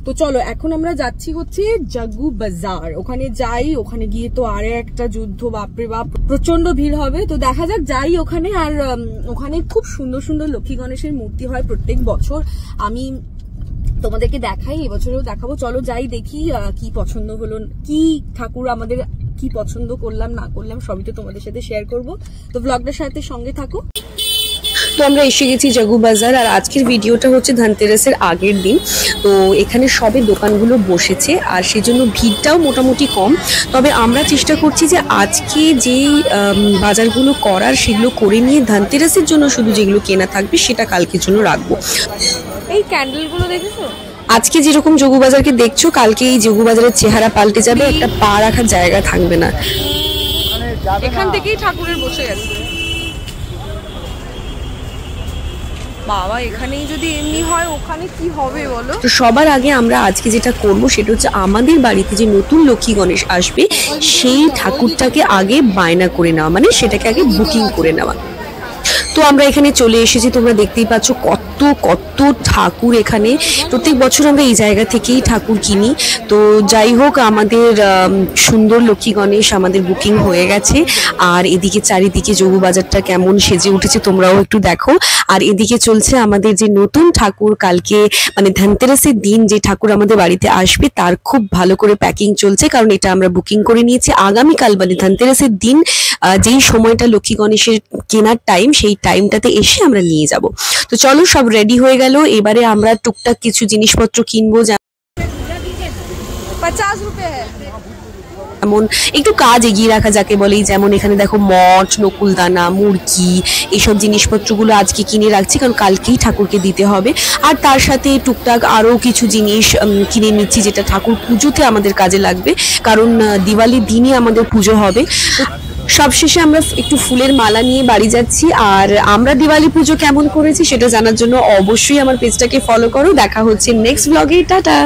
তো চলো এখন আমরা যাচ্ছি হচ্ছে জাগু বাজার, ওখানে যাই। ওখানে গিয়ে তো আরে একটা যুদ্ধ, বাপরে বাপ, প্রচন্ড ভিড় হবে। তো দেখা যাক, যাই ওখানে। আর ওখানে খুব সুন্দর সুন্দর লক্ষ্মী গণেশের মূর্তি হয় প্রত্যেক বছর, আমি তোমাদেরকে দেখাই, এবছরেও দেখাবো। চলো যাই, দেখি কি পছন্দ হলো, কি ঠাকুর আমাদের কি পছন্দ করলাম না করলাম সবই তো তোমাদের সাথে শেয়ার করব। তো ব্লগটার সাথে সঙ্গে থাকো। তো আমরা এসে গেছি জাগু বাজার, আর আজকের ভিডিওটা হচ্ছে ধনতেরাসের আগের দিন। তো এখানে সবে দোকানগুলো বসেছে, আর সেজন্য ভিড়টাও মোটামুটি কম। তবে আমরা চেষ্টা করছি যে আজকে যেই বাজারগুলো করার সেগুলো করে নিয়ে ধনতেরাসের জন্য শুধু যেগুলো কেনা থাকবে সেটা কালকের জন্য রাখবো। এই ক্যান্ডেলগুলো দেখেছো? আজকে যেরকম যোগু বাজারকে দেখছো, কালকে এই যোগু বাজারের চেহারা পাল্টে যাবে, একটা পা রাখার জায়গা থাকবে না। এখান থেকেই ঠাকুরের বসে গেছে। বাবা, এখানেই যদি এমনি হয় ওখানে কি হবে বলো? তো সবার আগে আমরা আজকে যেটা করব সেটা হচ্ছে আমাদের বাড়িতে যে নতুন লক্ষ্মী গণেশ আসবে সেই ঠাকুরটাকে আগে বায়না করে নেওয়া, মানে সেটাকে আগে বুকিং করে নেওয়া। তো আমরা এখানে চলে এসেছি, তোমরা দেখতেই পাচ্ছ কত কত ঠাকুর এখানে। প্রত্যেক বছর আমরা এই জায়গা থেকেই ঠাকুর কিনি। তো যাই হোক, আমাদের সুন্দর লক্ষ্মী গণেশ আমাদের বুকিং হয়ে গেছে। আর এদিকে চারিদিকে যোগু বাজারটা কেমন সেজে উঠেছে তোমরাও একটু দেখো। আর এদিকে চলছে আমাদের যে নতুন ঠাকুর, কালকে মানে ধনতেরাসের দিন যে ঠাকুর আমাদের বাড়িতে আসবে তার খুব ভালো করে প্যাকিং চলছে, কারণ এটা আমরা বুকিং করে নিয়েছি। আগামীকাল মানে ধনতেরাসের দিন যেই সময়টা লক্ষ্মী গণেশের কেনার টাইম, সেই টাইমটাতে এসে আমরা নিয়ে যাব। তো চলো, সব রেডি হয়ে গেল, এবারে আমরা টুকটাক কিছু জিনিসপত্র কিনবো। যেমন একটু কাজ এগিয়ে রাখা যাকে বলে, যেমন এখানে দেখো মঠ, নকুলদানা, মুরগি, এইসব জিনিসপত্রগুলো আজকে কিনে রাখছি, কারণ কালকেই ঠাকুরকে দিতে হবে। আর তার সাথে টুকটাক আরও কিছু জিনিস কিনে নিচ্ছি, যেটা ঠাকুর পুজোতে আমাদের কাজে লাগবে, কারণ দিওয়ালির দিনই আমাদের পুজো হবে। সবশেষে আমরা একটু ফুলের মালা নিয়ে বাড়ি যাচ্ছি। আর আমরা দিওয়ালি পুজো কেমন করেছি সেটা জানার জন্য অবশ্যই আমার পেজটাকে ফলো করো। দেখা হচ্ছে নেক্সট ব্লগে, টাটা।